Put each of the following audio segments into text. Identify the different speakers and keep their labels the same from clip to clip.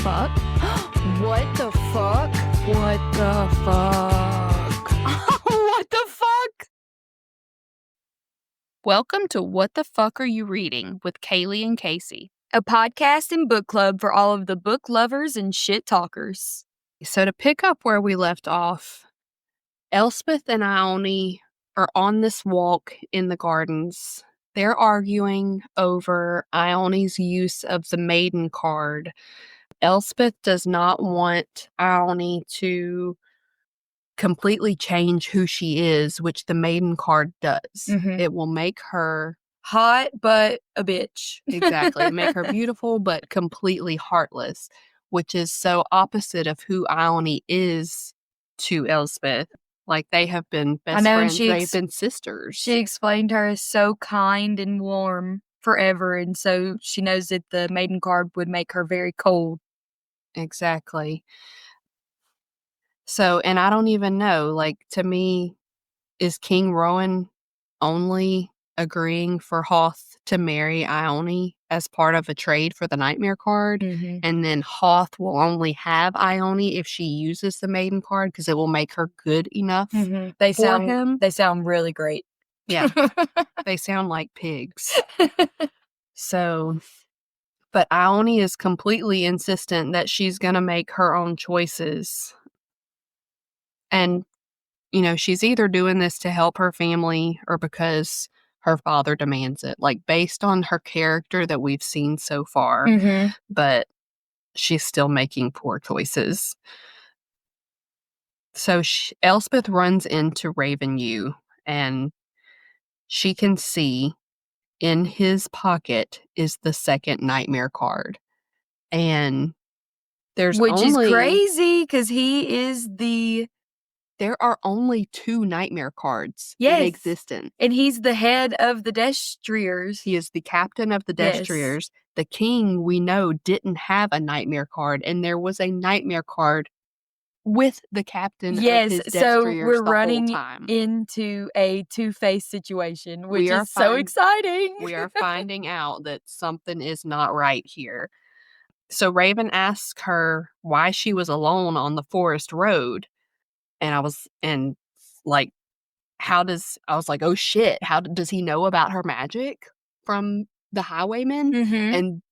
Speaker 1: fuck? What the fuck? What the fuck? What the fuck? Welcome to What the Fuck Are You Reading with Kaylee and Casey,
Speaker 2: a podcast and book club for all of the book lovers and shit talkers.
Speaker 1: So to pick up where we left off, Elspeth and Ione are on this walk in the gardens. They're arguing over Ione's use of the maiden card. Elspeth does not want Ione to completely change who she is, which the maiden card does.
Speaker 2: Mm-hmm.
Speaker 1: It will make her
Speaker 2: hot, but a bitch.
Speaker 1: Exactly. Make her beautiful, but completely heartless, which is so opposite of who Ione is to Elspeth. Like, they have been best friends. They've been sisters.
Speaker 2: She explained her as so kind and warm forever, and so she knows that the maiden card would make her very cold.
Speaker 1: Exactly. So, and I don't even know, like, to me, is King Rowan only agreeing for Hoth to marry Ione as part of a trade for the Nightmare card?
Speaker 2: Mm-hmm.
Speaker 1: And then Hoth will only have Ione if she uses the maiden card because it will make her good enough
Speaker 2: him.
Speaker 1: They sound
Speaker 2: really great.
Speaker 1: Yeah. They sound like pigs. So, but Ione is completely insistent that she's going to make her own choices. And, you know, she's either doing this to help her family or because her father demands it, like, based on her character that we've seen so far.
Speaker 2: Mm-hmm.
Speaker 1: But she's still making poor choices. So Elspeth runs into Raven and she can see in his pocket is the second Nightmare card. And
Speaker 2: Which is crazy because he is
Speaker 1: there are only 2 Nightmare cards in existence.
Speaker 2: And he's the head of the Destriers.
Speaker 1: He is the captain of the Destriers. Yes. The king, we know, didn't have a Nightmare card, and there was a Nightmare card with the captain of his Destriers
Speaker 2: so we're running
Speaker 1: whole time.
Speaker 2: Into a two-face situation, which is so exciting.
Speaker 1: We are finding out that something is not right here. So Raven asks her why she was alone on the forest road. And I was like, oh shit, how does he know about her magic from the highwayman?
Speaker 2: Mm-hmm.
Speaker 1: And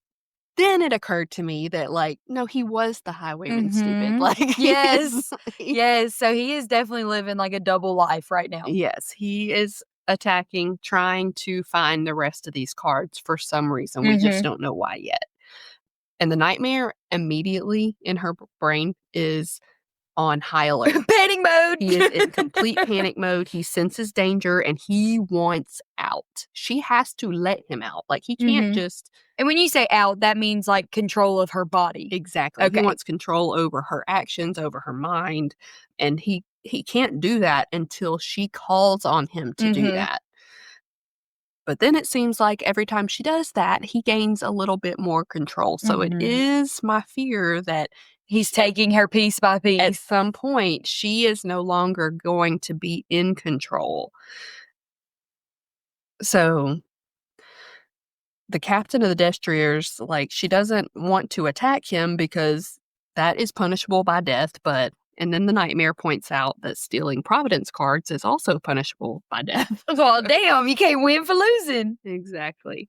Speaker 1: then it occurred to me that, like, no, he was the highwayman, stupid. Like,
Speaker 2: yes. Yes. So he is definitely living like a double life right now.
Speaker 1: Yes. He is attacking, trying to find the rest of these cards for some reason. We just don't know why yet. And the Nightmare immediately in her brain is on high alert.
Speaker 2: Panic mode.
Speaker 1: He is in complete panic mode. He senses danger and he wants out. She has to let him out. Like, he can't just...
Speaker 2: And when you say out, that means like control of her body.
Speaker 1: Exactly. Okay. He wants control over her actions, over her mind. And he can't do that until she calls on him to do that. But then it seems like every time she does that, he gains a little bit more control. So it is my fear that
Speaker 2: he's taking her piece by piece.
Speaker 1: At some point, she is no longer going to be in control. So the captain of the Destriers, like, she doesn't want to attack him because that is punishable by death. And then the Nightmare points out that stealing Providence cards is also punishable by death.
Speaker 2: Well, damn, you can't win for losing.
Speaker 1: Exactly.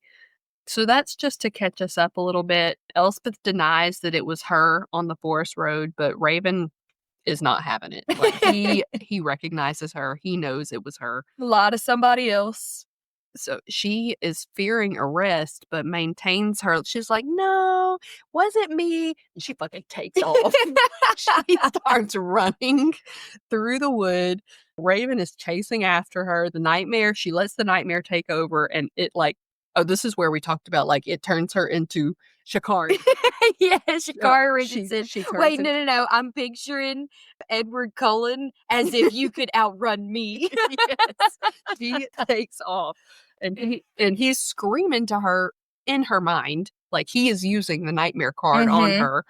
Speaker 1: So that's just to catch us up a little bit. Elspeth denies that it was her on the forest road, but Raven is not having it. Like, he recognizes her. He knows it was her.
Speaker 2: A lot of somebody else.
Speaker 1: So she is fearing arrest, but maintains her. She's like, no, wasn't me. And she fucking takes off. She starts running through the wood. Raven is chasing after her. The Nightmare, she lets the Nightmare take over, and it, like, oh, this is where we talked about, like, it turns her into Shikari.
Speaker 2: Yeah, Shikari Richardson. Wait, no. I'm picturing Edward Cullen as if you could outrun me.
Speaker 1: Yes. She takes off. And he's screaming to her in her mind, like, he is using the Nightmare card on her,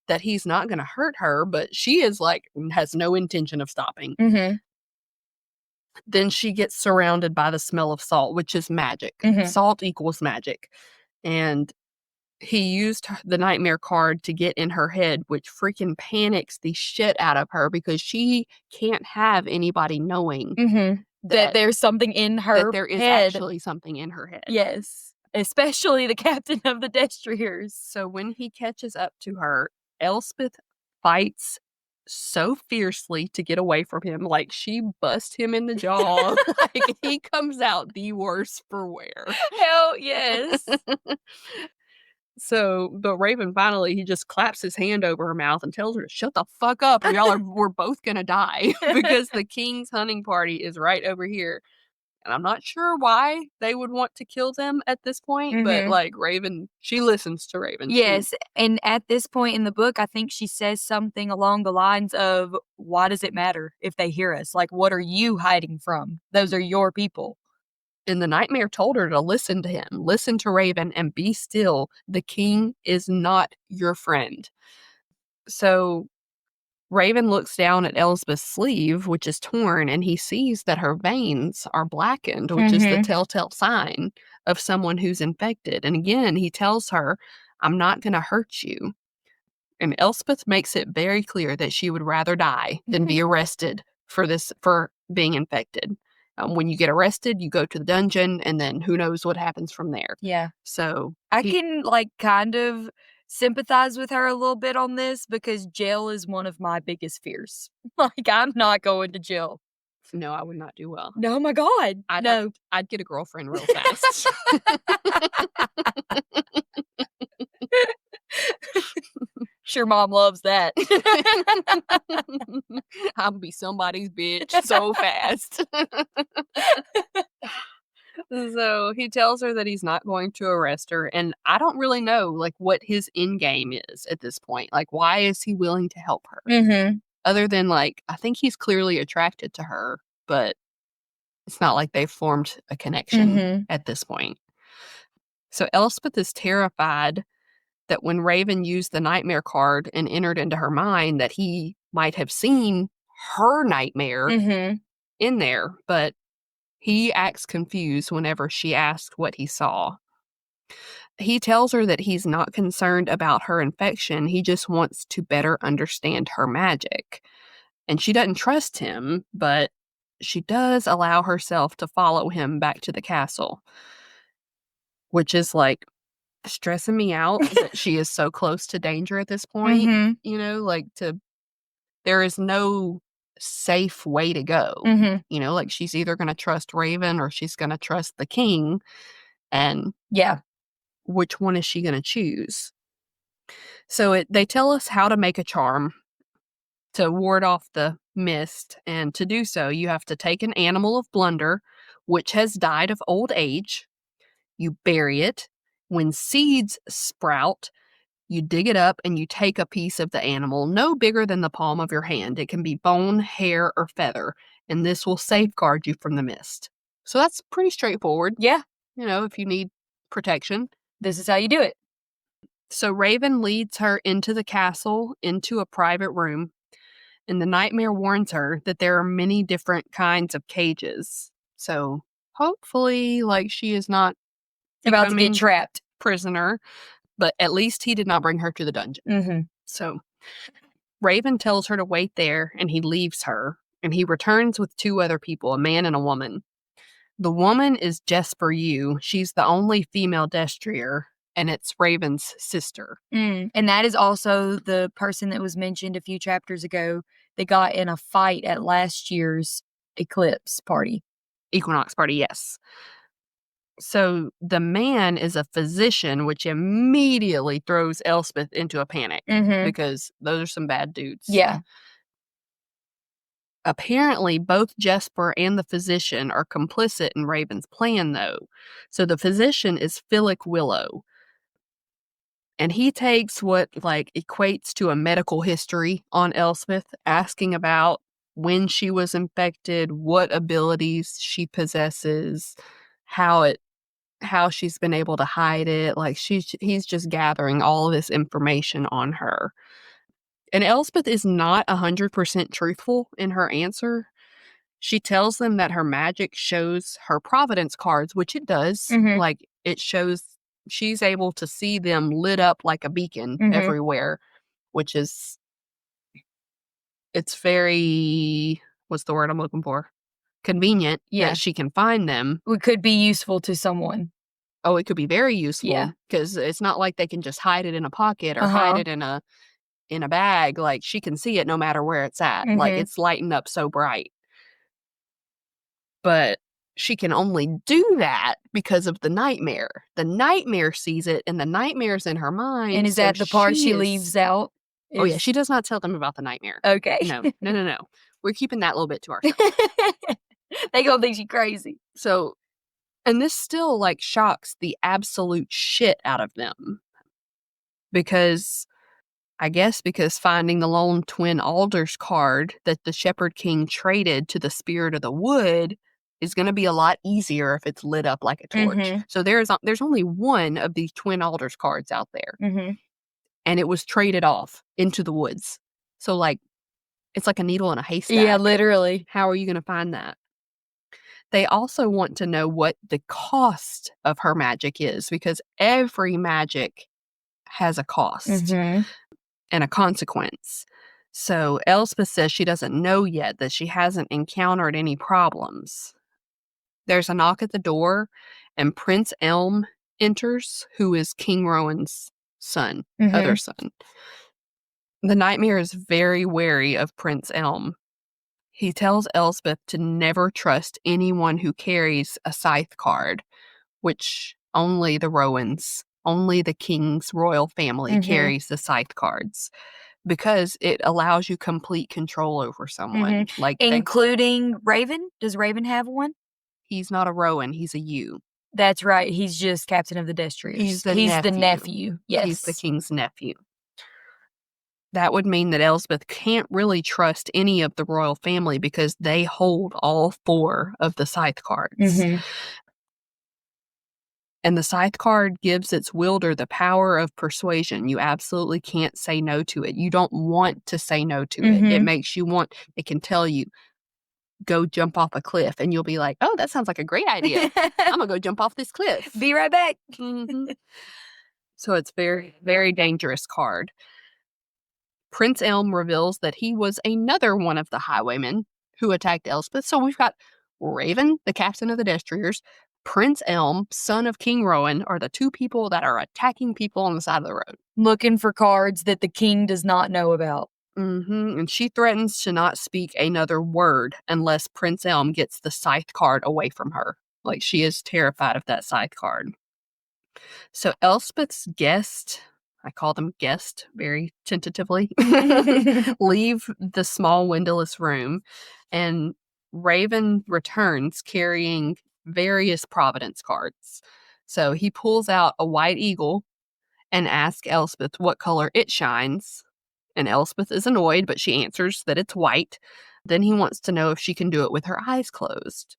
Speaker 1: that he's not going to hurt her, but she is, like, has no intention of stopping. Then she gets surrounded by the smell of salt, which is magic. Salt equals magic. And he used the nightmare card to get in her head, which freaking panics the shit out of her because she can't have anybody knowing
Speaker 2: that there's something in her head.
Speaker 1: That there is actually something in her head.
Speaker 2: Yes. Especially the captain of the Destriers.
Speaker 1: So when he catches up to her, Elspeth fights so fiercely to get away from him. Like, she busts him in the jaw. Like, he comes out the worse for wear.
Speaker 2: Hell yes.
Speaker 1: So, but Raven finally, he just claps his hand over her mouth and tells her to shut the fuck up or we're both gonna die because the king's hunting party is right over here. And I'm not sure why they would want to kill them at this point, but like Raven, she listens to Raven.
Speaker 2: Yes, and at this point in the book, I think she says something along the lines of, why does it matter if they hear us? Like, what are you hiding from? Those are your people.
Speaker 1: And the nightmare told her to listen to him, listen to Raven, and be still. The king is not your friend. So Raven looks down at Elspeth's sleeve, which is torn, and he sees that her veins are blackened, which is the telltale sign of someone who's infected. And again, he tells her, I'm not going to hurt you. And Elspeth makes it very clear that she would rather die than be arrested for being infected. When you get arrested, you go to the dungeon, and then who knows what happens from there.
Speaker 2: Yeah.
Speaker 1: So
Speaker 2: I can, like, kind of sympathize with her a little bit on this because jail is one of my biggest fears. Like, I'm not going to jail.
Speaker 1: No, I would not do well.
Speaker 2: No, my God.
Speaker 1: I'd get a girlfriend real fast.
Speaker 2: Sure, Mom loves that.
Speaker 1: I'll be somebody's bitch so fast. So he tells her that he's not going to arrest her, and I don't really know, like, what his end game is at this point. Like, why is he willing to help her? Other than, like, I think he's clearly attracted to her, but it's not like they've formed a connection at this point. So Elspeth is terrified that when Raven used the nightmare card and entered into her mind that he might have seen her nightmare in there, but he acts confused whenever she asks what he saw. He tells her that he's not concerned about her infection. He just wants to better understand her magic. And she doesn't trust him, but she does allow herself to follow him back to the castle, which is, like, stressing me out that she is so close to danger at this point. You know, like, there is no safe way to go. You know, like, she's either going to trust Raven or she's going to trust the king. And which one is she going to choose? So they tell us how to make a charm to ward off the mist. And to do so, you have to take an animal of blunder, which has died of old age. You bury it. When seeds sprout, you dig it up and you take a piece of the animal, no bigger than the palm of your hand. It can be bone, hair, or feather, and this will safeguard you from the mist. So that's pretty straightforward.
Speaker 2: Yeah.
Speaker 1: You know, if you need protection.
Speaker 2: This is how you do it.
Speaker 1: So Raven leads her into the castle, into a private room, and the nightmare warns her that there are many different kinds of cages. So hopefully, like, she is not
Speaker 2: about to get trapped.
Speaker 1: Prisoner. But at least he did not bring her to the dungeon. So Raven tells her to wait there, and he leaves her, and he returns with two other people, a man and a woman. The woman is Jesper Yu. She's the only female Destrier, and it's Raven's sister.
Speaker 2: And that is also the person that was mentioned a few chapters ago that got in a fight at last year's Equinox party,
Speaker 1: yes. So the man is a physician, which immediately throws Elspeth into a panic because those are some bad dudes.
Speaker 2: Yeah.
Speaker 1: Apparently, both Jesper and the physician are complicit in Raven's plan, though. So the physician is Philip Willow. And he takes what, like, equates to a medical history on Elspeth, asking about when she was infected, what abilities she possesses, how she's been able to hide it. Like, he's just gathering all of this information on her. And Elspeth is not 100% truthful in her answer. She tells them that her magic shows her Providence cards, which it does. Like, it shows she's able to see them lit up like a beacon everywhere, which is, it's very, what's the word I'm looking for? Convenient that she can find them.
Speaker 2: It could be useful to someone.
Speaker 1: Oh, it could be very useful because it's not like they can just hide it in a pocket or hide it in a bag. Like, she can see it no matter where it's at. Like, it's lighting up so bright. But she can only do that because of the nightmare. The nightmare sees it, and the nightmare's in her mind.
Speaker 2: And is that the part she leaves out?
Speaker 1: Oh, yeah, she does not tell them about the nightmare.
Speaker 2: Okay.
Speaker 1: No. We're keeping that little bit to ourselves.
Speaker 2: They gonna think she's crazy.
Speaker 1: So, and this still, like, shocks the absolute shit out of them. Because, I guess because finding the lone twin alders card that the Shepherd King traded to the Spirit of the Wood is going to be a lot easier if it's lit up like a torch. So there's only one of these twin alders cards out there. And it was traded off into the woods. So, like, it's like a needle in a haystack.
Speaker 2: Yeah, literally.
Speaker 1: How are you going to find that? They also want to know what the cost of her magic is, because every magic has a cost and a consequence. So Elspeth says she doesn't know yet, that she hasn't encountered any problems. There's a knock at the door, and Prince Elm enters, who is King Rowan's son, other son. The nightmare is very wary of Prince Elm. He tells Elspeth to never trust anyone who carries a scythe card, which only the Rowans, only the king's royal family carries the scythe cards, because it allows you complete control over someone. Like,
Speaker 2: including Raven? Does Raven have one?
Speaker 1: He's not a Rowan, he's a U.
Speaker 2: That's right. He's just captain of the Destriers.
Speaker 1: He's the
Speaker 2: nephew. Yes.
Speaker 1: He's the king's nephew. That would mean that Elspeth can't really trust any of the royal family because they hold all 4 of the scythe cards. And the scythe card gives its wielder the power of persuasion. You absolutely can't say no to it. You don't want to say no to it. It makes you want, it can tell you, go jump off a cliff. And you'll be like, oh, that sounds like a great idea. I'm going to go jump off this cliff.
Speaker 2: Be right back.
Speaker 1: So it's very, very dangerous card. Prince Elm reveals that he was another one of the highwaymen who attacked Elspeth. So we've got Raven, the captain of the Destriers, Prince Elm, son of King Rowan, are the 2 people that are attacking people on the side of the road.
Speaker 2: Looking for cards that the king does not know about.
Speaker 1: And she threatens to not speak another word unless Prince Elm gets the scythe card away from her. Like, she is terrified of that scythe card. So Elspeth's guest, I call them guest very tentatively, leave the small windowless room, and Raven returns carrying various Providence cards. So he pulls out a white eagle and asks Elspeth what color it shines. And Elspeth is annoyed, but she answers that it's white. Then he wants to know if she can do it with her eyes closed.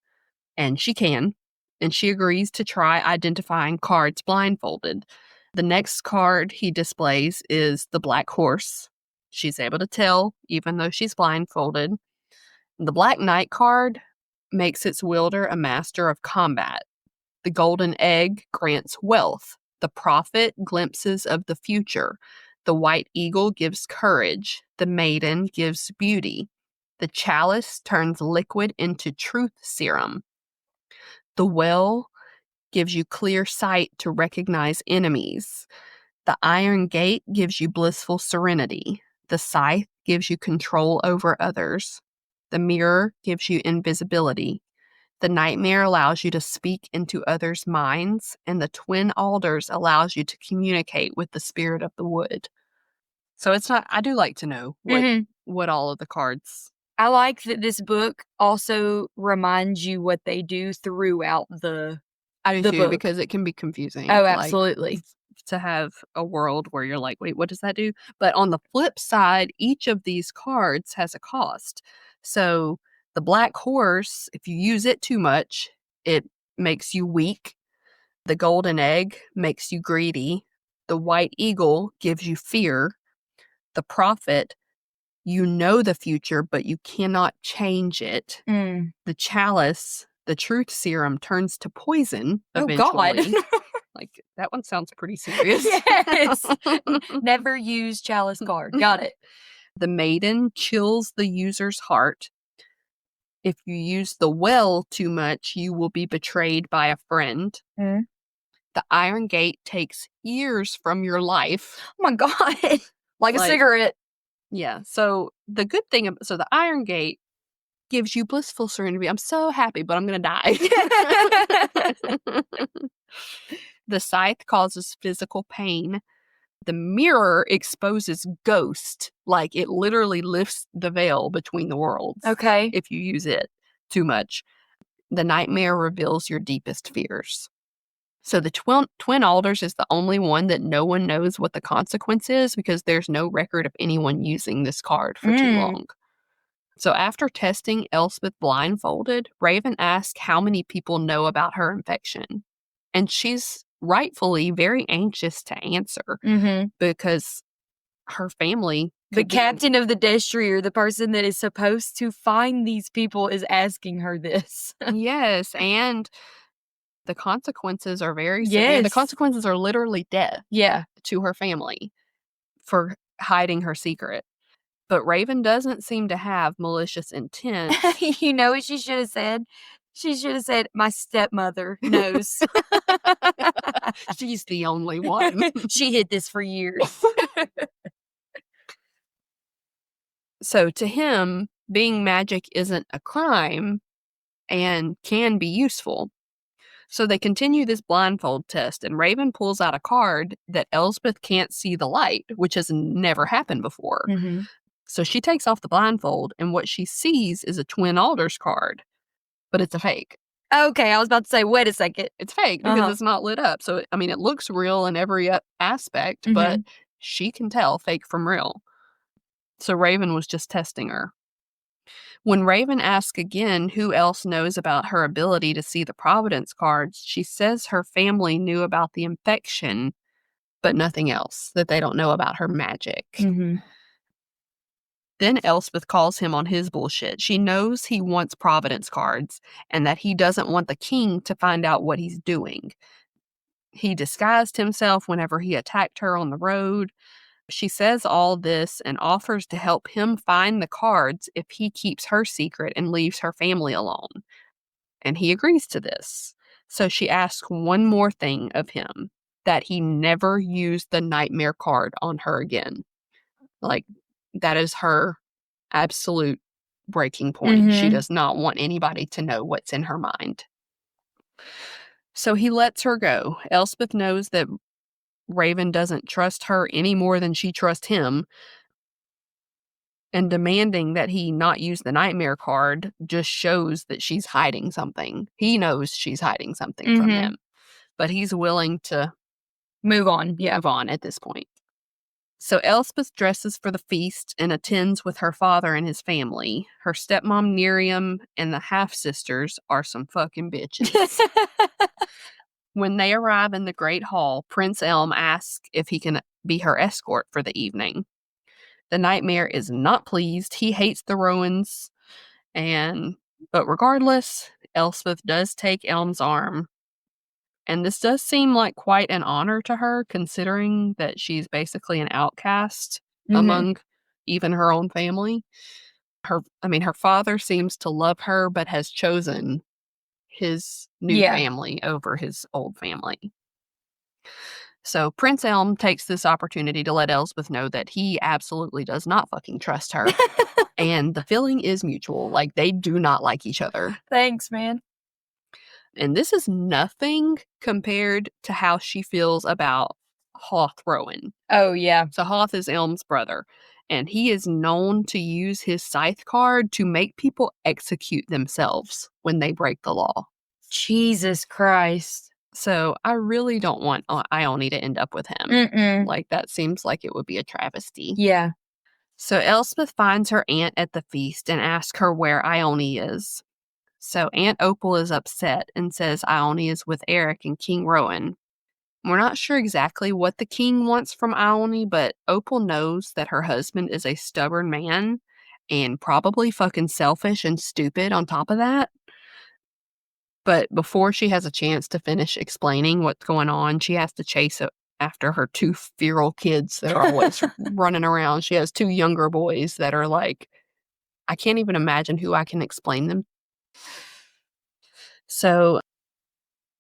Speaker 1: And she can. And she agrees to try identifying cards blindfolded. The next card he displays is the Black Horse. She's able to tell, even though she's blindfolded. The Black Knight card makes its wielder a master of combat. The Golden Egg grants wealth. The Prophet, glimpses of the future. The White Eagle gives courage. The Maiden gives beauty. The Chalice turns liquid into truth serum. The Well gives you clear sight to recognize enemies. The Iron Gate gives you blissful serenity. The Scythe gives you control over others. The Mirror gives you invisibility. The Nightmare allows you to speak into others' minds, and the Twin Alders allows you to communicate with the Spirit of the Wood. So it's not, I do like to know what all of the cards.
Speaker 2: I like that this book also reminds you what they do throughout the
Speaker 1: I do too,
Speaker 2: book.
Speaker 1: because it can be confusing.
Speaker 2: Oh, absolutely.
Speaker 1: Like, to have a world where you're like, wait, what does that do? But on the flip side, each of these cards has a cost. So the Black Horse, if you use it too much, it makes you weak. The Golden Egg makes you greedy. The White Eagle gives you fear. The Prophet, you know the future, but you cannot change it. The Chalice, the truth serum, turns to poison eventually.
Speaker 2: Oh, God.
Speaker 1: Like, that one sounds pretty serious.
Speaker 2: Yes. Never use chalice card. Got it.
Speaker 1: The maiden chills the user's heart. If you use the well too much, you will be betrayed by a friend.
Speaker 2: Mm.
Speaker 1: The iron gate takes years from your life.
Speaker 2: Oh my God. Like a cigarette.
Speaker 1: Yeah. So the good thing, so the iron gate gives you blissful serenity. I'm so happy, but I'm going to die. The scythe causes physical pain. The mirror exposes ghost. Like, it literally lifts the veil between the worlds.
Speaker 2: Okay.
Speaker 1: If you use it too much. The nightmare reveals your deepest fears. So the twin alders is the only one that no one knows what the consequence is, because there's no record of anyone using this card for too long. So after testing Elspeth blindfolded, Raven asks how many people know about her infection. And she's rightfully very anxious to answer, because her family...
Speaker 2: The captain of the destrier, the person that is supposed to find these people, is asking her this.
Speaker 1: Yes, and the consequences are very severe. The consequences are literally death to her family for hiding her secret. But Raven doesn't seem to have malicious intent.
Speaker 2: You know what she should have said? She should have said, my stepmother knows.
Speaker 1: She's the only one.
Speaker 2: She hid this for years.
Speaker 1: So to him, being magic isn't a crime and can be useful. So they continue this blindfold test, and Raven pulls out a card that Elspeth can't see the light, which has never happened before. So she takes off the blindfold, and what she sees is a Twin Alders card, but it's a fake.
Speaker 2: Okay, I was about to say, wait a second.
Speaker 1: It's fake because it's not lit up. So, I mean, it looks real in every aspect, but she can tell fake from real. So Raven was just testing her. When Raven asks again who else knows about her ability to see the Providence cards, she says her family knew about the infection, but nothing else, that they don't know about her magic. Then Elspeth calls him on his bullshit. She knows he wants Providence cards and that he doesn't want the king to find out what he's doing. He disguised himself whenever he attacked her on the road. She says all this and offers to help him find the cards if he keeps her secret and leaves her family alone. And he agrees to this. So she asks one more thing of him, that he never use the nightmare card on her again. Like, that is her absolute breaking point. She does not want anybody to know what's in her mind. So he lets her go. Elspeth knows that Raven doesn't trust her any more than she trusts him, and demanding that he not use the nightmare card just shows that she's hiding something. He knows she's hiding something from him, but he's willing to
Speaker 2: move on
Speaker 1: at this point. So Elspeth dresses for the feast and attends with her father and his family. Her stepmom Miriam and the half-sisters are some fucking bitches. When they arrive in the Great Hall, Prince Elm asks if he can be her escort for the evening. The nightmare is not pleased. He hates the Rowans, but regardless, Elspeth does take Elm's arm. And this does seem like quite an honor to her, considering that she's basically an outcast among even her own family. Her father seems to love her, but has chosen his new family over his old family. So Prince Elm takes this opportunity to let Elspeth know that he absolutely does not fucking trust her. And the feeling is mutual. Like, they do not like each other.
Speaker 2: Thanks, man.
Speaker 1: And this is nothing compared to how she feels about Hoth Rowan.
Speaker 2: Oh, yeah.
Speaker 1: So Hoth is Elm's brother. And he is known to use his scythe card to make people execute themselves when they break the law.
Speaker 2: Jesus Christ.
Speaker 1: So I really don't want Ione to end up with him. Like, that seems like it would be a travesty.
Speaker 2: Yeah.
Speaker 1: So Elspeth finds her aunt at the feast and asks her where Ione is. So Aunt Opal is upset and says Ione is with Eric and King Rowan. We're not sure exactly what the king wants from Ione, but Opal knows that her husband is a stubborn man and probably fucking selfish and stupid on top of that. But before she has a chance to finish explaining what's going on, she has to chase after her 2 feral kids that are always running around. She has 2 younger boys that are like, I can't even imagine who I can explain them. So,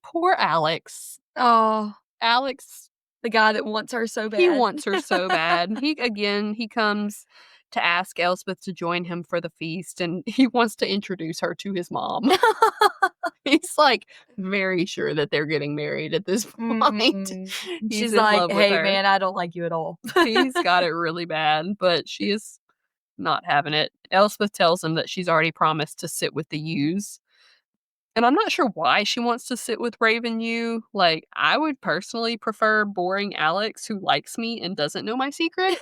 Speaker 1: poor Alex.
Speaker 2: Oh,
Speaker 1: Alex,
Speaker 2: the guy that wants her so bad.
Speaker 1: he wants her so bad. He comes to ask Elspeth to join him for the feast, and he wants to introduce her to his mom. He's, like, very sure that they're getting married at this point.
Speaker 2: Mhm.
Speaker 1: He's
Speaker 2: She's
Speaker 1: in
Speaker 2: like,
Speaker 1: love with
Speaker 2: "Hey,
Speaker 1: her.
Speaker 2: man, I don't like you at all."
Speaker 1: He's got it really bad, but she is not having it. Elspeth tells him that she's already promised to sit with the Yews. And I'm not sure why she wants to sit with Raven Yew. Like, I would personally prefer boring Alex who likes me and doesn't know my secret.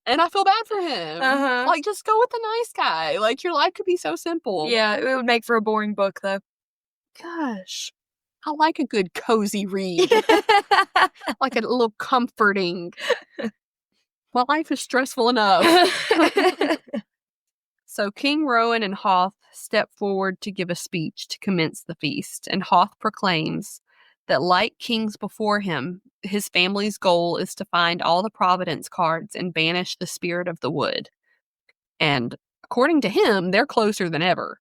Speaker 1: And I feel bad for him.
Speaker 2: Uh-huh.
Speaker 1: Like, just go with the nice guy. Like, your life could be so simple.
Speaker 2: Yeah, it would make for a boring book, though.
Speaker 1: Gosh. I like a good cozy read. Like a little comforting. My life is stressful enough. So King Rowan and Hoth step forward to give a speech to commence the feast, and Hoth proclaims that, like kings before him, his family's goal is to find all the Providence cards and banish the spirit of the wood. And according to him, they're closer than ever.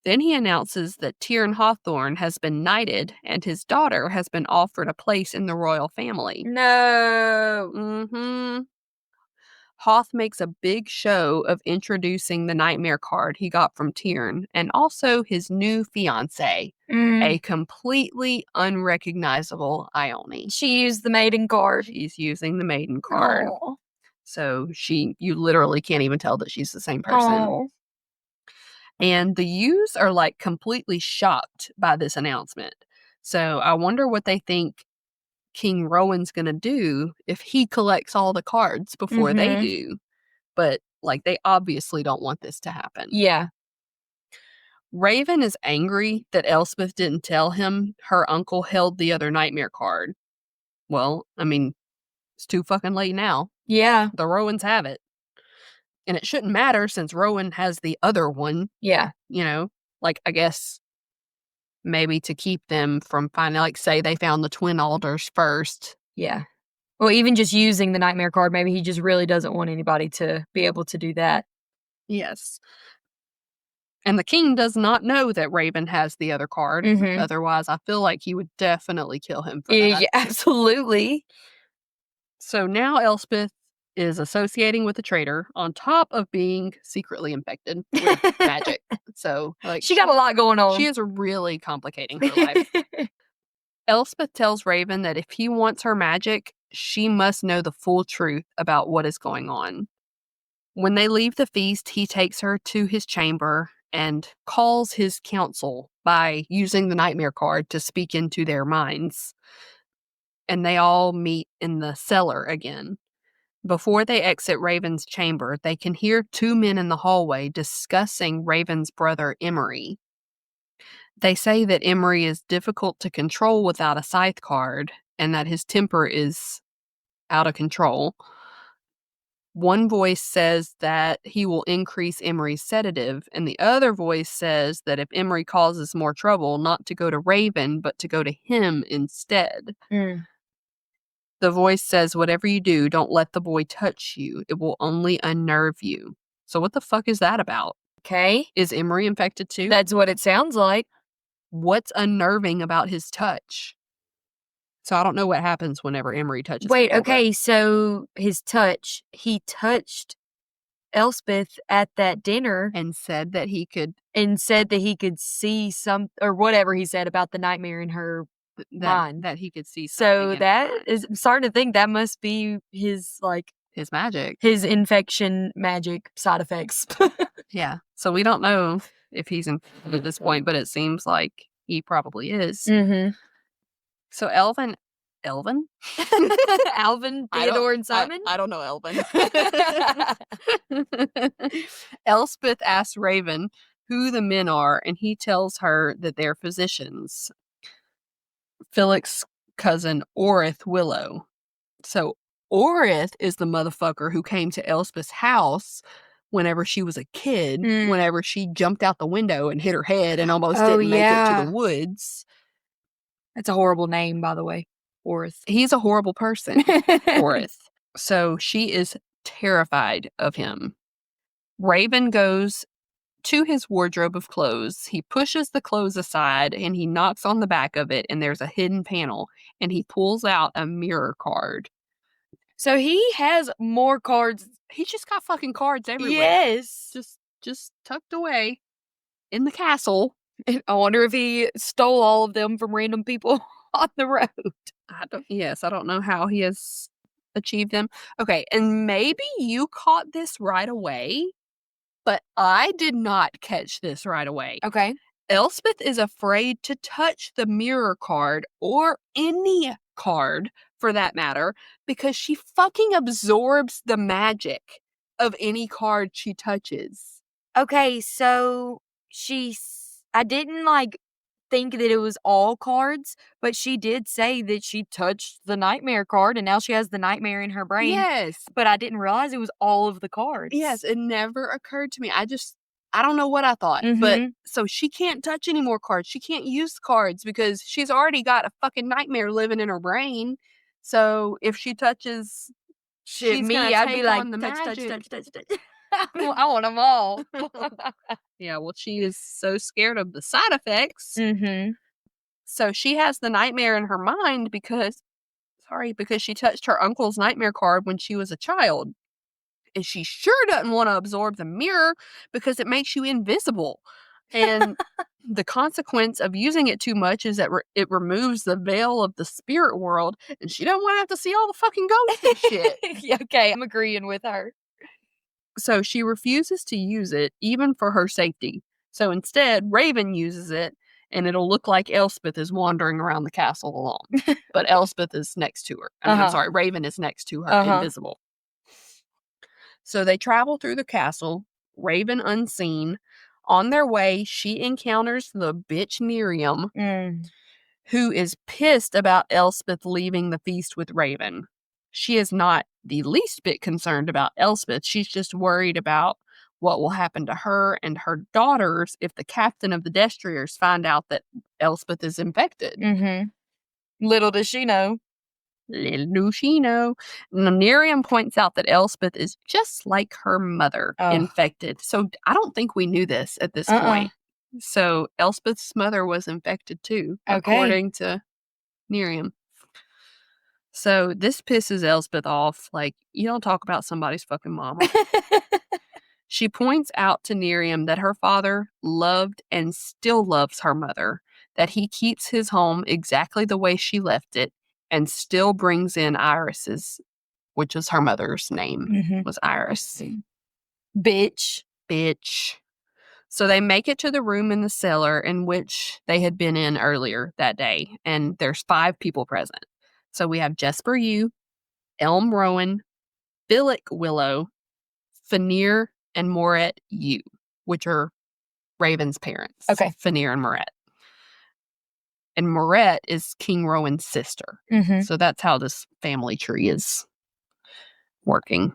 Speaker 1: Then he announces that Tyrn Hawthorne has been knighted, and his daughter has been offered a place in the royal family.
Speaker 2: No.
Speaker 1: Mm-hmm. Hoth makes a big show of introducing the nightmare card he got from Tyrn, and also his new fiancée, a completely unrecognizable Ione.
Speaker 2: She used the maiden card.
Speaker 1: She's using the maiden card.
Speaker 2: Aw.
Speaker 1: So you literally can't even tell that she's the same person.
Speaker 2: Aw.
Speaker 1: And the Yews are like completely shocked by this announcement. So I wonder what they think King Rowan's gonna do if he collects all the cards before they do. But, like, they obviously don't want this to happen.
Speaker 2: Yeah.
Speaker 1: Raven is angry that Elspeth didn't tell him her uncle held the other nightmare card. Well, I mean, it's too fucking late now.
Speaker 2: Yeah.
Speaker 1: The Rowans have it. And it shouldn't matter since Rowan has the other one.
Speaker 2: Yeah.
Speaker 1: You know? Like, I guess maybe to keep them from finding, like, say they found the twin alders first.
Speaker 2: Yeah. Well, even just using the nightmare card, maybe he just really doesn't want anybody to be able to do that.
Speaker 1: Yes. And the king does not know that Raven has the other card. Otherwise, I feel like he would definitely kill him for that.
Speaker 2: Yeah, absolutely.
Speaker 1: So now Elspeth is associating with the traitor on top of being secretly infected with magic. So, like,
Speaker 2: She got a lot going on.
Speaker 1: She is really complicating her life. Elspeth tells Raven that if he wants her magic, she must know the full truth about what is going on. When they leave the feast, he takes her to his chamber and calls his council by using the nightmare card to speak into their minds. And they all meet in the cellar again. Before they exit Raven's chamber, they can hear 2 men in the hallway discussing Raven's brother Emery. They say that Emery is difficult to control without a scythe card, and that his temper is out of control. One voice says that he will increase Emery's sedative, and the other voice says that if Emery causes more trouble, not to go to Raven, but to go to him instead. The voice says, whatever you do, don't let the boy touch you. It will only unnerve you. So what the fuck is that about?
Speaker 2: Okay.
Speaker 1: Is Emery infected too?
Speaker 2: That's what it sounds like.
Speaker 1: What's unnerving about his touch? So I don't know what happens whenever Emery touches
Speaker 2: Wait,
Speaker 1: people,
Speaker 2: okay, so his touch, he touched Elspeth at that dinner
Speaker 1: and said that he could
Speaker 2: see some, or whatever he said about the nightmare in her mind.
Speaker 1: that he could see
Speaker 2: So
Speaker 1: something
Speaker 2: that is, I'm starting to think that must be his, like,
Speaker 1: his magic.
Speaker 2: his infection magic side effects.
Speaker 1: Yeah. So we don't know if he's infected at this point, but it seems like he probably is. So Alvin?
Speaker 2: Alvin, Theodore, and Simon?
Speaker 1: I don't know Elvin. Elspeth asks Raven who the men are, and he tells her that they're physicians. Felix's cousin, Orith Willow. So Orith is the motherfucker who came to Elspeth's house whenever she was a kid,
Speaker 2: Mm.
Speaker 1: whenever she jumped out the window and hit her head and almost
Speaker 2: Oh,
Speaker 1: didn't make it to
Speaker 2: yeah.
Speaker 1: the woods.
Speaker 2: That's a horrible name, by the way. Orth.
Speaker 1: He's a horrible person, Orth. So she is terrified of him. Raven goes to his wardrobe of clothes. He pushes the clothes aside and he knocks on the back of it, and there's a hidden panel, and he pulls out a mirror card.
Speaker 2: So he has more cards.
Speaker 1: He's just got fucking cards everywhere.
Speaker 2: Yes.
Speaker 1: Just tucked away in the castle.
Speaker 2: I wonder if he stole all of them from random people on the road.
Speaker 1: I don't know how he has achieved them. Okay, and maybe you caught this right away, but I did not catch this right away.
Speaker 2: Okay.
Speaker 1: Elspeth is afraid to touch the mirror card, or any card for that matter, because she fucking absorbs the magic of any card she touches.
Speaker 2: Okay, so I didn't think that it was all cards, but she did say that she touched the nightmare card and now she has the nightmare in her brain.
Speaker 1: Yes.
Speaker 2: But I didn't realize it was all of the cards.
Speaker 1: Yes, it never occurred to me. I don't know what I thought, but so she can't touch any more cards. She can't use cards because she's already got a fucking nightmare living in her brain. So if she touches, she's gonna
Speaker 2: I'd
Speaker 1: take
Speaker 2: be like,
Speaker 1: on the magic.
Speaker 2: touch. I want them all.
Speaker 1: Yeah, well, she is so scared of the side effects.
Speaker 2: Mm-hmm.
Speaker 1: So she has the nightmare in her mind because she touched her uncle's nightmare card when she was a child. And she sure doesn't want to absorb the mirror because it makes you invisible. And the consequence of using it too much is that it removes the veil of the spirit world, and she don't want to have to see all the fucking ghosts and shit.
Speaker 2: Yeah, okay, I'm agreeing with her.
Speaker 1: So she refuses to use it, even for her safety. So instead, Raven uses it, and it'll look like Elspeth is wandering around the castle alone. But Elspeth is next to her. I'm sorry, Raven is next to her, invisible. So they travel through the castle, Raven unseen. On their way, she encounters the bitch Miriam, who is pissed about Elspeth leaving the feast with Raven. She is not the least bit concerned about Elspeth. She's just worried about what will happen to her and her daughters if the captain of the Destriers find out that Elspeth is infected.
Speaker 2: Little does she know.
Speaker 1: Little do she know. Miriam points out that Elspeth is just like her mother, infected. So I don't think we knew this at this point. So Elspeth's mother was infected too, according to Miriam. So this pisses Elspeth off. Like, you don't talk about somebody's fucking mama. She points out to Miriam that her father loved and still loves her mother, that he keeps his home exactly the way she left it, and still brings in Iris's, which was her mother's name, was Iris.
Speaker 2: Bitch.
Speaker 1: So they make it to the room in the cellar in which they had been in earlier that day, and there's 5 people present. So we have Jesper Yew, Elm Rowan, Billick Willow, Fenrir, and Moret Yew, which are Raven's parents.
Speaker 2: Okay.
Speaker 1: Fenrir and Moret. And Moret is King Rowan's sister. So that's how this family tree is working.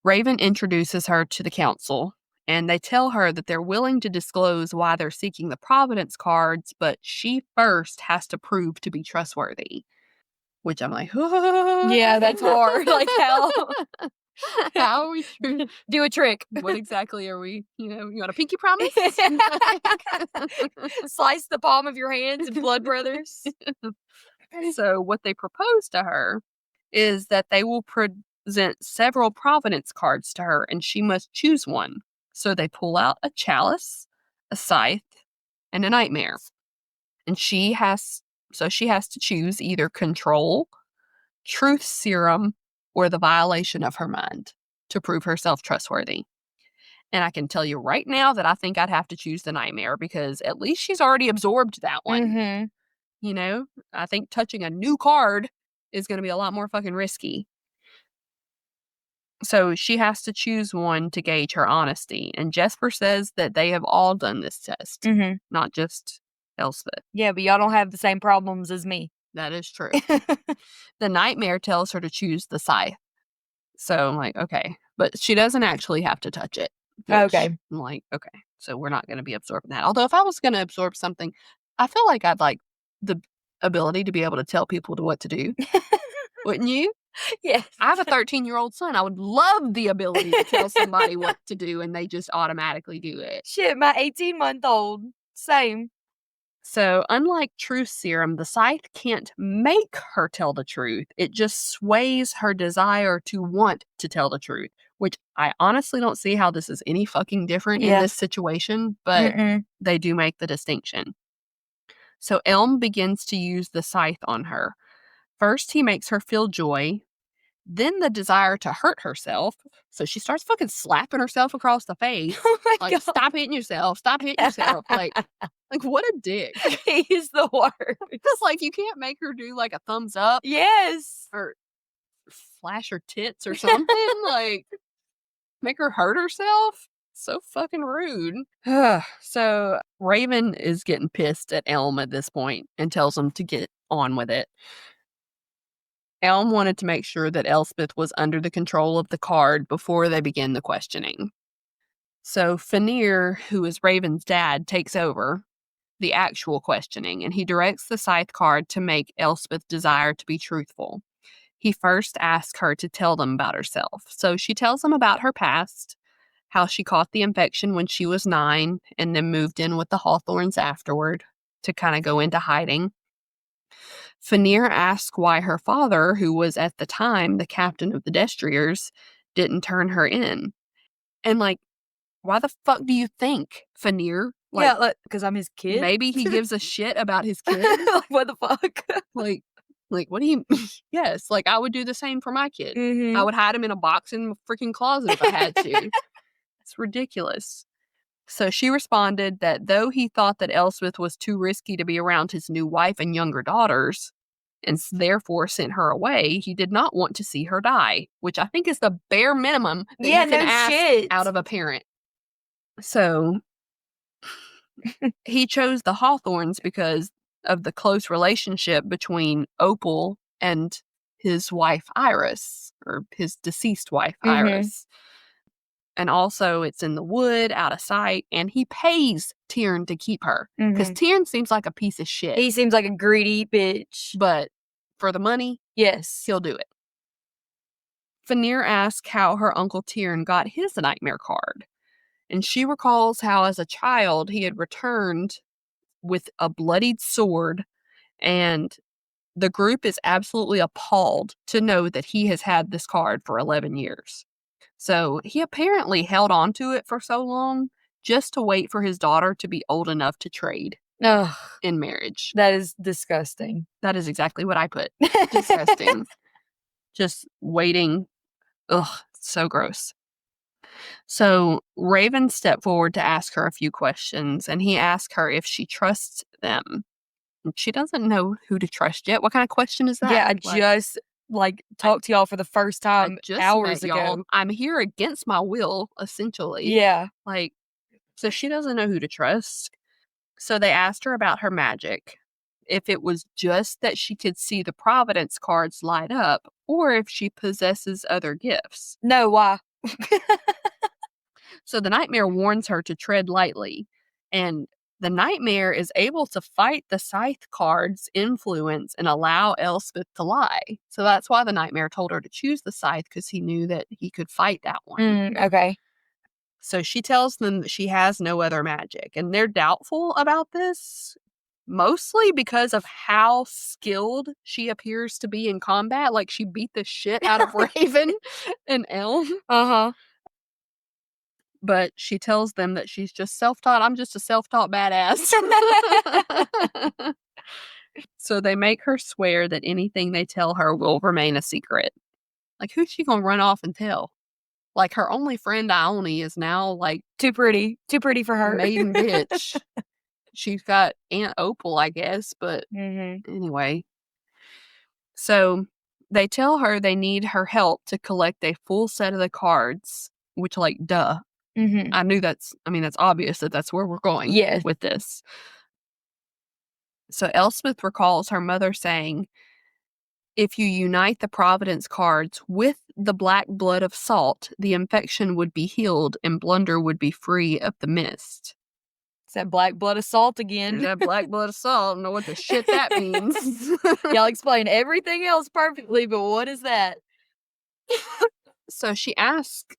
Speaker 1: Raven introduces her to the council, and they tell her that they're willing to disclose why they're seeking the Providence cards, but she first has to prove to be trustworthy. Which I'm like,
Speaker 2: yeah, that's hard. Like, how?
Speaker 1: How are we sure?
Speaker 2: Do a trick.
Speaker 1: What exactly are we? You want a pinky promise?
Speaker 2: Slice the palm of your hands and blood brothers.
Speaker 1: So what they propose to her is that they will present several Providence cards to her, and she must choose one. So they pull out a chalice, a scythe, and a nightmare. And she has to choose either control, truth serum, or the violation of her mind to prove herself trustworthy. And I can tell you right now that I think I'd have to choose the nightmare because at least she's already absorbed that one. I think touching a new card is going to be a lot more fucking risky. So she has to choose one to gauge her honesty. And Jesper says that they have all done this test, not just Elspeth.
Speaker 2: Yeah, but y'all don't have the same problems as me.
Speaker 1: That is true. The nightmare tells her to choose the scythe. So I'm like, okay. But she doesn't actually have to touch it.
Speaker 2: Okay.
Speaker 1: I'm like, okay, so we're not going to be absorbing that. Although if I was going to absorb something, I feel like I'd like the ability to be able to tell people what to do. Wouldn't you?
Speaker 2: Yes.
Speaker 1: I have a 13-year-old son. I would love the ability to tell somebody what to do and they just automatically do it.
Speaker 2: Shit, my 18-month-old. Same.
Speaker 1: So, unlike truth serum, the scythe can't make her tell the truth. It just sways her desire to want to tell the truth, which I honestly don't see how this is any fucking different in this situation, but they do make the distinction. So, Elm begins to use the scythe on her. First, he makes her feel joy, then the desire to hurt herself. So she starts fucking slapping herself across the face.
Speaker 2: Oh my
Speaker 1: like,
Speaker 2: God.
Speaker 1: Stop hitting yourself. Stop hitting yourself. Like what a dick.
Speaker 2: He's the worst.
Speaker 1: Because, like, you can't make her do, like, a thumbs up.
Speaker 2: Yes.
Speaker 1: Or flash her tits or something. Like, make her hurt herself. So fucking rude. So Raven is getting pissed at Elm at this point and tells him to get on with it. Elm wanted to make sure that Elspeth was under the control of the card before they begin the questioning. So Fenrir, who is Raven's dad, takes over the actual questioning, and he directs the scythe card to make Elspeth desire to be truthful. He first asks her to tell them about herself. So she tells them about her past, how she caught the infection when she was 9 and then moved in with the Hawthorns afterward to kind of go into hiding. Fenrir asks why her father, who was at the time the captain of the Destriers, didn't turn her in. And, like, why the fuck do you think, Fenrir? Like,
Speaker 2: yeah, like, because I'm his kid?
Speaker 1: Maybe he gives a shit about his kid.
Speaker 2: Like, what the fuck?
Speaker 1: Like, what do you... Yes, like, I would do the same for my kid. I would hide him in a box in the freaking closet if I had to. It's ridiculous. So she responded that though he thought that Elspeth was too risky to be around his new wife and younger daughters, and therefore sent her away, he did not want to see her die, which I think is the bare minimum that you can ask out of a parent. So he chose the Hawthorns because of the close relationship between Opal and his wife Iris, or his deceased wife Iris. And also, it's in the wood, out of sight, and he pays Tyrn to keep her. Because Tyrn seems like a piece of shit.
Speaker 2: He seems like a greedy bitch.
Speaker 1: But for the money,
Speaker 2: yes,
Speaker 1: he'll do it. Fenrir asks how her Uncle Tyrn got his nightmare card. And she recalls how, as a child, he had returned with a bloodied sword, and the group is absolutely appalled to know that he has had this card for 11 years. So he apparently held on to it for so long just to wait for his daughter to be old enough to trade in marriage.
Speaker 2: That is disgusting.
Speaker 1: That is exactly what I put. Disgusting. Just waiting. Ugh, so gross. So Raven stepped forward to ask her a few questions, and he asked her if she trusts them. She doesn't know who to trust yet. What kind of question is that?
Speaker 2: Yeah, I just talked to y'all for the first time hours ago.
Speaker 1: I'm here against my will, essentially.
Speaker 2: Yeah.
Speaker 1: So she doesn't know who to trust. So they asked her about her magic, if it was just that she could see the Providence cards light up, or if she possesses other gifts.
Speaker 2: No, why?
Speaker 1: So the nightmare warns her to tread lightly, and the nightmare is able to fight the scythe card's influence and allow Elspeth to lie. So that's why the nightmare told her to choose the scythe, because he knew that he could fight that one.
Speaker 2: Okay.
Speaker 1: So she tells them that she has no other magic, and they're doubtful about this, mostly because of how skilled she appears to be in combat. Like, she beat the shit out of Raven and Elm. But she tells them that she's just self-taught. I'm just a self-taught badass. So they make her swear that anything they tell her will remain a secret. Like, who's she gonna run off and tell? Like, her only friend, Ione, is now, like...
Speaker 2: Too pretty for her.
Speaker 1: Maiden bitch. She's got Aunt Opal, I guess, but anyway. So they tell her they need her help to collect a full set of the cards, which, like, duh. I knew that's obvious that that's where we're going with this. So Elspeth recalls her mother saying If you unite the Providence cards with the black blood of salt, the infection would be healed and Blunder would be free of the mist.
Speaker 2: It's that black blood assault again.
Speaker 1: That black blood assault. I don't know what the shit that means.
Speaker 2: Y'all explain everything else perfectly, but what is that?
Speaker 1: So she asked,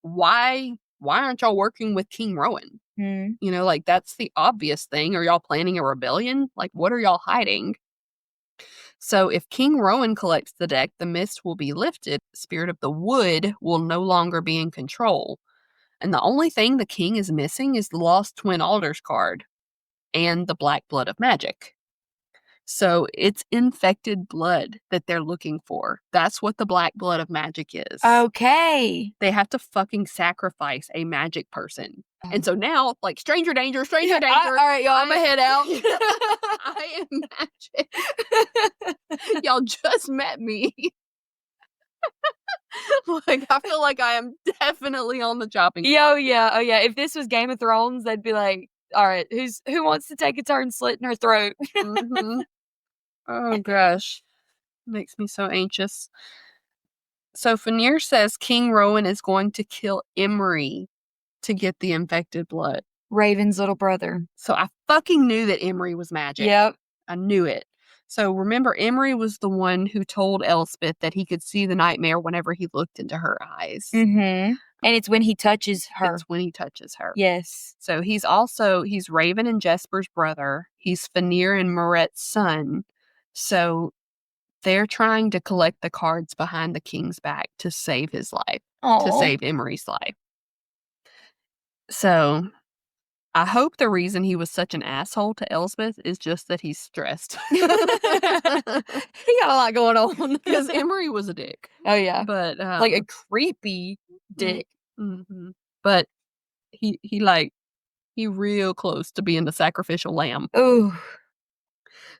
Speaker 1: why aren't y'all working with King Rowan?
Speaker 2: Hmm.
Speaker 1: You know, like, that's the obvious thing. Are y'all planning a rebellion? Like, what are y'all hiding? So if King Rowan collects the deck, the mist will be lifted. Spirit of the Wood will no longer be in control. And the only thing the king is missing is the Lost Twin Alders card and the Black Blood of Magic. So it's infected blood that they're looking for. That's what the Black Blood of Magic is.
Speaker 2: Okay.
Speaker 1: They have to fucking sacrifice a magic person. And so now, like, stranger danger, stranger danger.
Speaker 2: All right, y'all,
Speaker 1: I'm going to head out.
Speaker 2: I
Speaker 1: am magic. Y'all just met me. Like, I feel like I am definitely on the chopping block.
Speaker 2: Oh yeah. If this was Game of Thrones, they'd be like, all right, who wants to take a turn slitting her throat?
Speaker 1: Mm-hmm. Oh, gosh. Makes me so anxious. So Fenrir says King Rowan is going to kill Emery to get the infected blood.
Speaker 2: Raven's little brother.
Speaker 1: So I fucking knew that Emery was magic.
Speaker 2: Yep.
Speaker 1: I knew it. So remember, Emery was the one who told Elspeth that he could see the nightmare whenever he looked into her eyes.
Speaker 2: Mm-hmm. And it's when he touches her.
Speaker 1: It's when he touches her.
Speaker 2: Yes.
Speaker 1: So he's Raven and Jesper's brother. He's Fenrir and Moret's son. So they're trying to collect the cards behind the king's back to save his life.
Speaker 2: Aww.
Speaker 1: To save Emery's life. So I hope the reason he was such an asshole to Elspeth is just that he's stressed.
Speaker 2: He got a lot going on.
Speaker 1: Because Emery was a dick.
Speaker 2: Oh, yeah.
Speaker 1: But
Speaker 2: like a creepy dick.
Speaker 1: Mm-hmm. But he real close to being the sacrificial lamb.
Speaker 2: Ooh.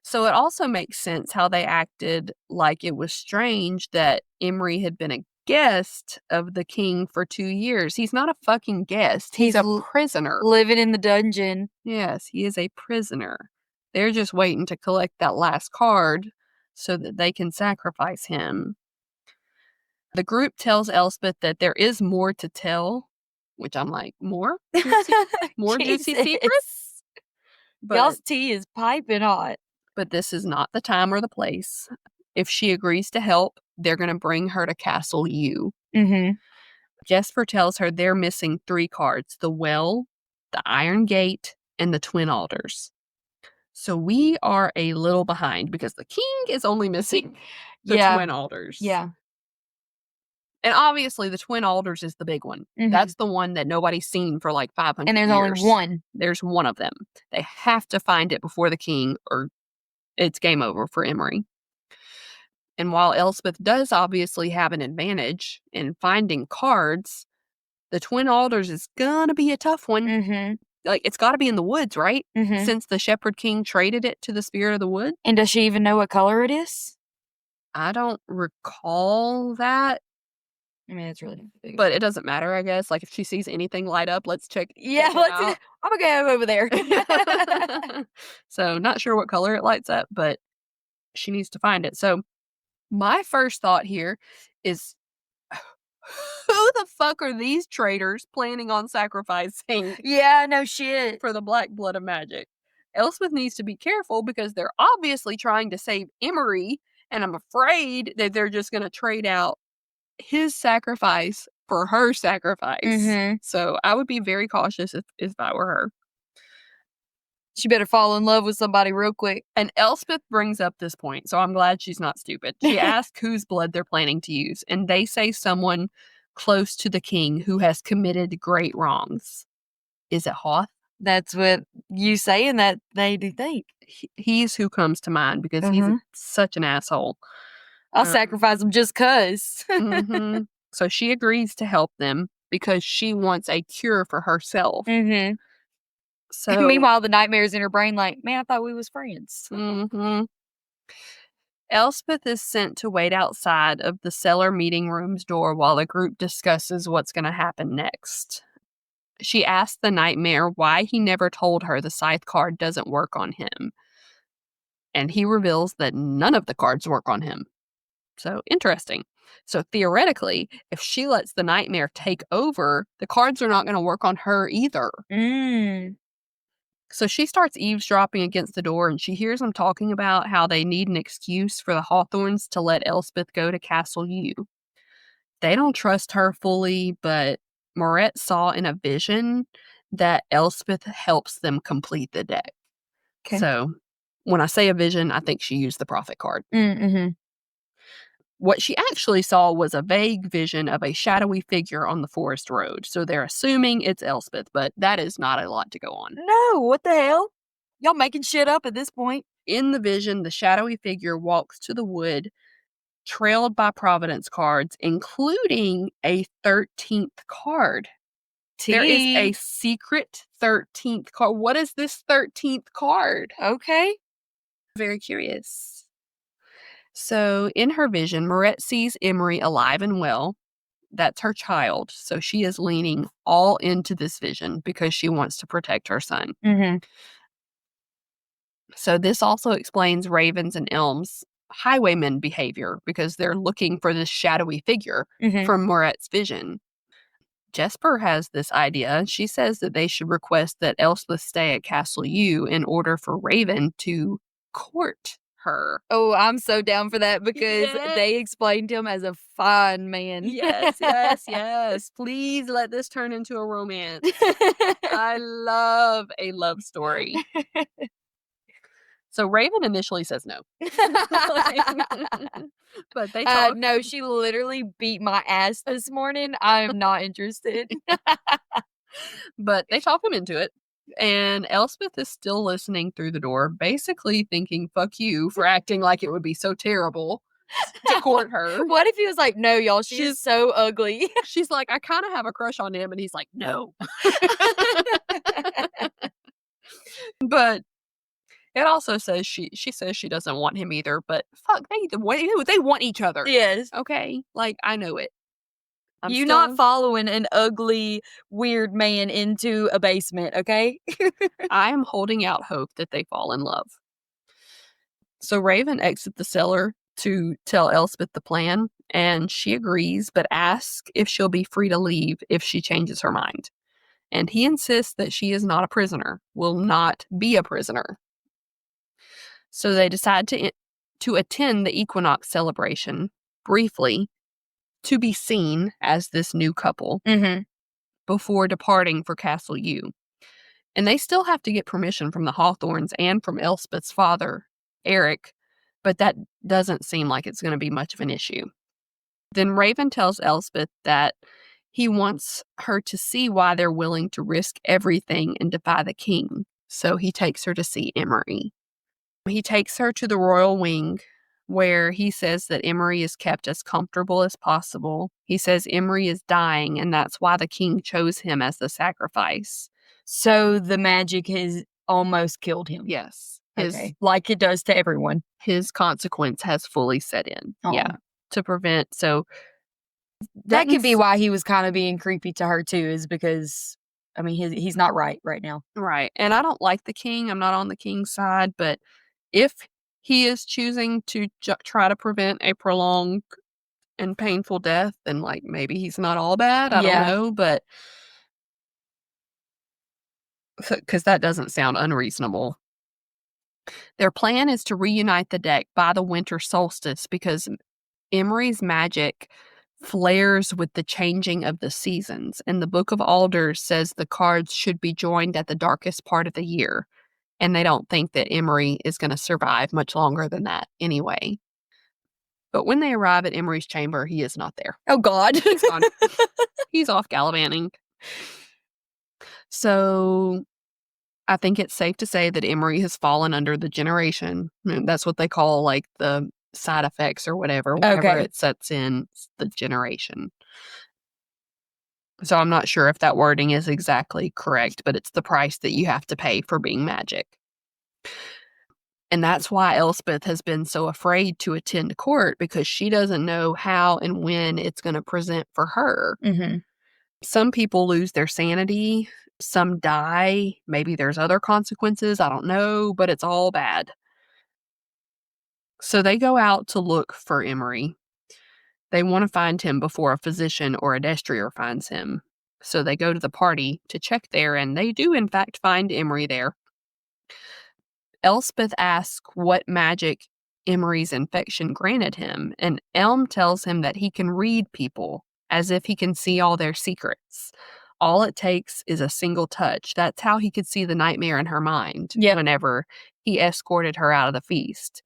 Speaker 1: So it also makes sense how they acted like it was strange that Emery had been a guest of the king for 2 years. He's not a fucking guest. He's a prisoner.
Speaker 2: Living in the dungeon.
Speaker 1: Yes, he is a prisoner. They're just waiting to collect that last card so that they can sacrifice him. The group tells Elspeth that there is more to tell, which I'm like, more? More juicy secrets?
Speaker 2: But y'all's tea is piping hot.
Speaker 1: But this is not the time or the place. If she agrees to help, they're going to bring her to Castle U.
Speaker 2: Mm-hmm.
Speaker 1: Jesper tells her they're missing 3 cards, the Well, the Iron Gate, and the Twin Alders. So we are a little behind because the king is only missing the Twin Alders.
Speaker 2: Yeah.
Speaker 1: And obviously the Twin Alders is the big one. Mm-hmm. That's the one that nobody's seen for like 500 years.
Speaker 2: And there's only one.
Speaker 1: There's one of them. They have to find it before the king or it's game over for Emery. And while Elspeth does obviously have an advantage in finding cards, the Twin Alders is gonna be a tough one.
Speaker 2: Mm-hmm.
Speaker 1: Like, it's got to be in the woods, right?
Speaker 2: Mm-hmm.
Speaker 1: Since the Shepherd King traded it to the Spirit of the Wood.
Speaker 2: And does she even know what color it is?
Speaker 1: I don't recall that.
Speaker 2: I mean, it's really big.
Speaker 1: But it doesn't matter, I guess. Like, if she sees anything light up, let's check.
Speaker 2: Yeah,
Speaker 1: check
Speaker 2: I'm going to go over there.
Speaker 1: So, not sure what color it lights up, but she needs to find it. So, my first thought here is, who the fuck are these traitors planning on sacrificing?
Speaker 2: Yeah, no shit.
Speaker 1: For the Black Blood of Magic. Elspeth needs to be careful because they're obviously trying to save Emery, and I'm afraid that they're just going to trade out his sacrifice for her sacrifice. Mm-hmm. So I would be very cautious if I were her.
Speaker 2: She better fall in love with somebody real quick.
Speaker 1: And Elspeth brings up this point, so I'm glad she's not stupid. She asks whose blood they're planning to use, and they say someone close to the king who has committed great wrongs. Is it Hoth?
Speaker 2: That's what you saying that they do think.
Speaker 1: He's who comes to mind because he's such an asshole.
Speaker 2: I'll sacrifice him just 'cause.
Speaker 1: Mm-hmm. So she agrees to help them because she wants a cure for herself.
Speaker 2: Mm-hmm.
Speaker 1: So
Speaker 2: meanwhile, the nightmare's in her brain like, man, I thought we was friends.
Speaker 1: Mm-hmm. Elspeth is sent to wait outside of the cellar meeting room's door while the group discusses what's going to happen next. She asks the nightmare why he never told her the scythe card doesn't work on him. And he reveals that none of the cards work on him. So interesting. So theoretically, if she lets the nightmare take over, the cards are not going to work on her either.
Speaker 2: Mm.
Speaker 1: So she starts eavesdropping against the door, and she hears them talking about how they need an excuse for the Hawthorns to let Elspeth go to Castle U. They don't trust her fully, but Moret saw in a vision that Elspeth helps them complete the deck.
Speaker 2: Okay.
Speaker 1: So when I say a vision, I think she used the prophet card.
Speaker 2: Mm-hmm.
Speaker 1: What she actually saw was a vague vision of a shadowy figure on the forest road. So they're assuming it's Elspeth, but that is not a lot to go on.
Speaker 2: No, what the hell? Y'all making shit up at this point.
Speaker 1: In the vision, the shadowy figure walks to the wood, trailed by Providence cards, including a 13th card. There is a secret 13th card. What is this 13th card?
Speaker 2: Okay.
Speaker 1: Very curious. So in her vision, Moret sees Emery alive and well. That's her child. So she is leaning all into this vision because she wants to protect her son.
Speaker 2: Mm-hmm.
Speaker 1: So this also explains Raven's and Elm's highwayman behavior because they're looking for this shadowy figure from Moret's vision. Jesper has this idea. She says that they should request that Elspeth stay at Castle U in order for Raven to court her.
Speaker 2: Oh, I'm so down for that because they explained him as a fine man.
Speaker 1: Yes. Please let this turn into a romance. I love a love story. So Raven initially says no. But they talk.
Speaker 2: No, she literally beat my ass this morning. I'm not interested.
Speaker 1: But they talk him into it. And Elspeth is still listening through the door, basically thinking, fuck you for acting like it would be so terrible to court her.
Speaker 2: What if he was like, no, y'all, she's so ugly?
Speaker 1: She's like, I kind of have a crush on him. And he's like, no. But it also says she says she doesn't want him either. But fuck, they want each other.
Speaker 2: Yes.
Speaker 1: Okay? Like, I know it.
Speaker 2: You're not following an ugly, weird man into a basement, okay?
Speaker 1: I am holding out hope that they fall in love. So Raven exits the cellar to tell Elspeth the plan, and she agrees, but asks if she'll be free to leave if she changes her mind. And he insists that she is not a prisoner, will not be a prisoner. So they decide to attend the equinox celebration briefly to be seen as this new couple before departing for Castle U. And they still have to get permission from the Hawthorns and from Elspeth's father, Eric, but that doesn't seem like it's going to be much of an issue. Then Raven tells Elspeth that he wants her to see why they're willing to risk everything and defy the king. So he takes her to see Emery. He takes her to the royal wing, where he says that Emery is kept as comfortable as possible. He says Emery is dying, and that's why the king chose him as the sacrifice.
Speaker 2: So the magic has almost killed him.
Speaker 1: Yes.
Speaker 2: Like it does to everyone.
Speaker 1: His consequence has fully set in.
Speaker 2: Oh.
Speaker 1: Yeah. To prevent. So
Speaker 2: that could be why he was kind of being creepy to her too, is because, I mean, he's not right now.
Speaker 1: Right. And I don't like the king. I'm not on the king's side, but if he is choosing to try to prevent a prolonged and painful death, then like maybe he's not all bad. I don't know, but because that doesn't sound unreasonable. Their plan is to reunite the deck by the winter solstice because Emery's magic flares with the changing of the seasons. And the Book of Alders says the cards should be joined at the darkest part of the year. And they don't think that Emery is going to survive much longer than that anyway. But when they arrive at Emery's chamber, he is not there.
Speaker 2: Oh, God.
Speaker 1: He's gone. He's off gallivanting. So I think it's safe to say that Emery has fallen under the generation. That's what they call like the side effects or whatever. Whenever it sets in the generation. So I'm not sure if that wording is exactly correct, but it's the price that you have to pay for being magic. And that's why Elspeth has been so afraid to attend court, because she doesn't know how and when it's going to present for her. Some people lose their sanity. Some die. Maybe there's other consequences. I don't know, but it's all bad. So they go out to look for Emery. They want to find him before a physician or a destrier finds him. So they go to the party to check there, and they do, in fact, find Emery there. Elspeth asks what magic Emery's infection granted him, and Elm tells him that he can read people, as if he can see all their secrets. All it takes is a single touch. That's how he could see the nightmare in her mind whenever he escorted her out of the feast.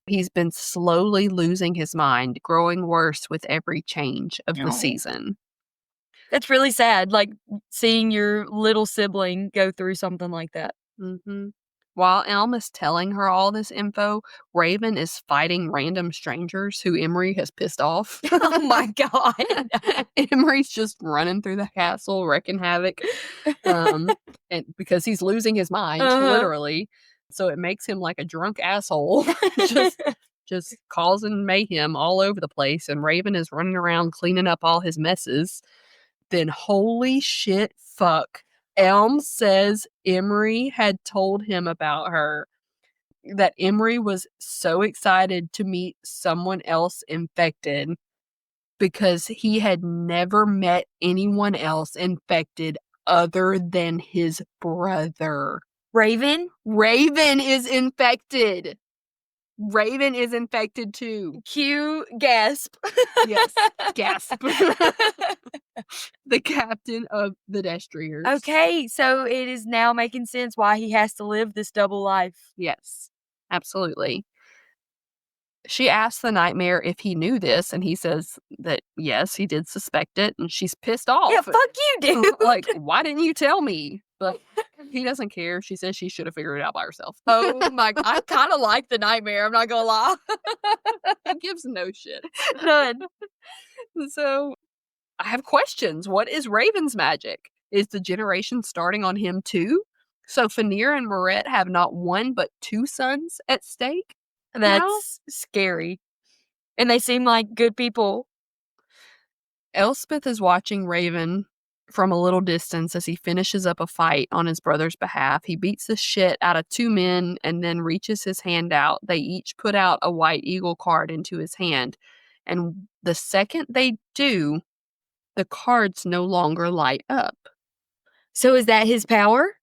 Speaker 1: He's been slowly losing his mind, growing worse with every change of the season.
Speaker 2: That's really sad, like, seeing your little sibling go through something like that.
Speaker 1: Mm-hmm. While Elm is telling her all this info, Raven is fighting random strangers who Emery has pissed off.
Speaker 2: Oh my god.
Speaker 1: Emery's just running through the castle, wrecking havoc, and because he's losing his mind, literally. So it makes him like a drunk asshole, just causing mayhem all over the place, and Raven is running around cleaning up all his messes. Then holy shit fuck, Elm says Emery had told him about her, that Emery was so excited to meet someone else infected because he had never met anyone else infected other than his brother.
Speaker 2: Raven?
Speaker 1: Raven is infected. Raven is infected too.
Speaker 2: Cue gasp.
Speaker 1: Yes, gasp. The captain of the Destriers.
Speaker 2: Okay, so it is now making sense why he has to live this double life.
Speaker 1: Yes, absolutely. She asks the nightmare if he knew this, and he says that yes, he did suspect it, and she's pissed off.
Speaker 2: Yeah, fuck you, dude.
Speaker 1: Like, why didn't you tell me? But he doesn't care. She says she should have figured it out by herself.
Speaker 2: Oh my, I kind of like the nightmare, I'm not gonna lie.
Speaker 1: He gives no shit.
Speaker 2: None.
Speaker 1: So, I have questions. What is Raven's magic? Is the generation starting on him too? So Fenrir and Moret have not one but two sons at stake?
Speaker 2: That's scary. And they seem like good people.
Speaker 1: Elspeth is watching Raven from a little distance as he finishes up a fight on his brother's behalf. He beats the shit out of two men and then reaches his hand out. They each put out a white eagle card into his hand. And the second they do, the cards no longer light up.
Speaker 2: So is that his power?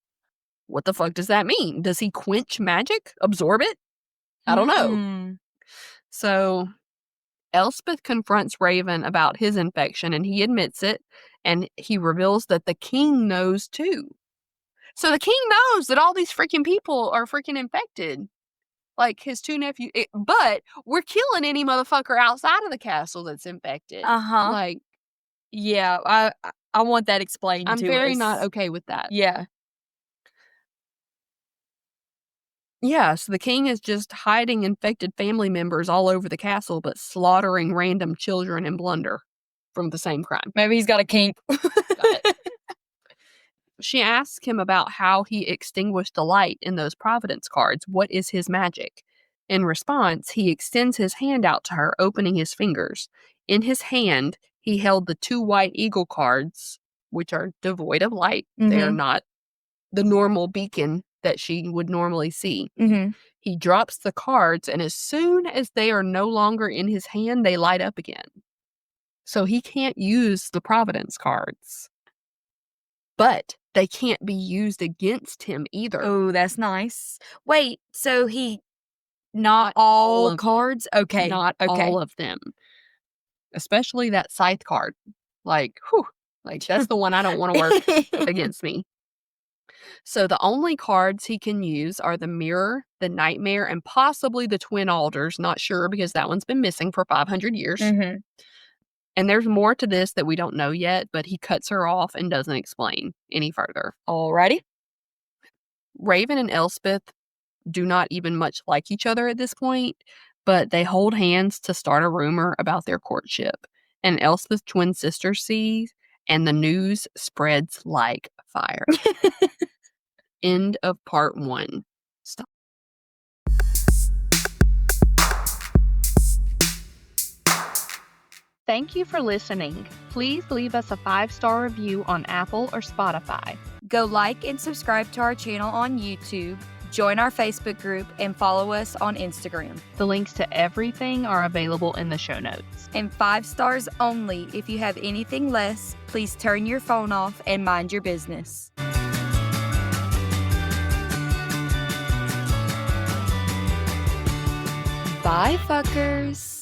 Speaker 1: What the fuck does that mean? Does he quench magic? Absorb it? I don't know. So Elspeth confronts Raven about his infection, and he admits it, and he reveals that the king knows too. So the king knows that all these freaking people are freaking infected. Like his two nephews. But we're killing any motherfucker outside of the castle that's infected. Like,
Speaker 2: yeah, I want that explained to us.
Speaker 1: I'm very not okay with that.
Speaker 2: Yeah.
Speaker 1: Yeah, so the king is just hiding infected family members all over the castle, but slaughtering random children in blunder from the same crime.
Speaker 2: Maybe he's got a kink.
Speaker 1: Got it. She asks him about how he extinguished the light in those Providence cards. What is his magic? In response, he extends his hand out to her, opening his fingers. In his hand, he held the two white eagle cards, which are devoid of light. They are not the normal beacon that she would normally see. He drops the cards, and as soon as they are no longer in his hand, they light up again. So he can't use the Providence cards. But they can't be used against him either.
Speaker 2: Oh, that's nice. Wait, so he... Not all cards? Okay.
Speaker 1: Not all of them. Especially that scythe card. Like, whew. Like, that's the one I don't want to work against me. So the only cards he can use are the mirror, the nightmare, and possibly the twin alders. Not sure because that one's been missing for 500 years. And there's more to this that we don't know yet, but he cuts her off and doesn't explain any further.
Speaker 2: Alrighty.
Speaker 1: Raven and Elspeth do not even much like each other at this point, but they hold hands to start a rumor about their courtship. And Elspeth's twin sister sees, and the news spreads like fire. End of part 1. Stop. Thank you for listening. Please leave us a 5-star review on Apple or Spotify.
Speaker 2: Go like and subscribe to our channel on YouTube. Join our Facebook group and follow us on Instagram.
Speaker 1: The links to everything are available in the show notes.
Speaker 2: And 5 stars only. If you have anything less, please turn your phone off and mind your business. Bye, fuckers.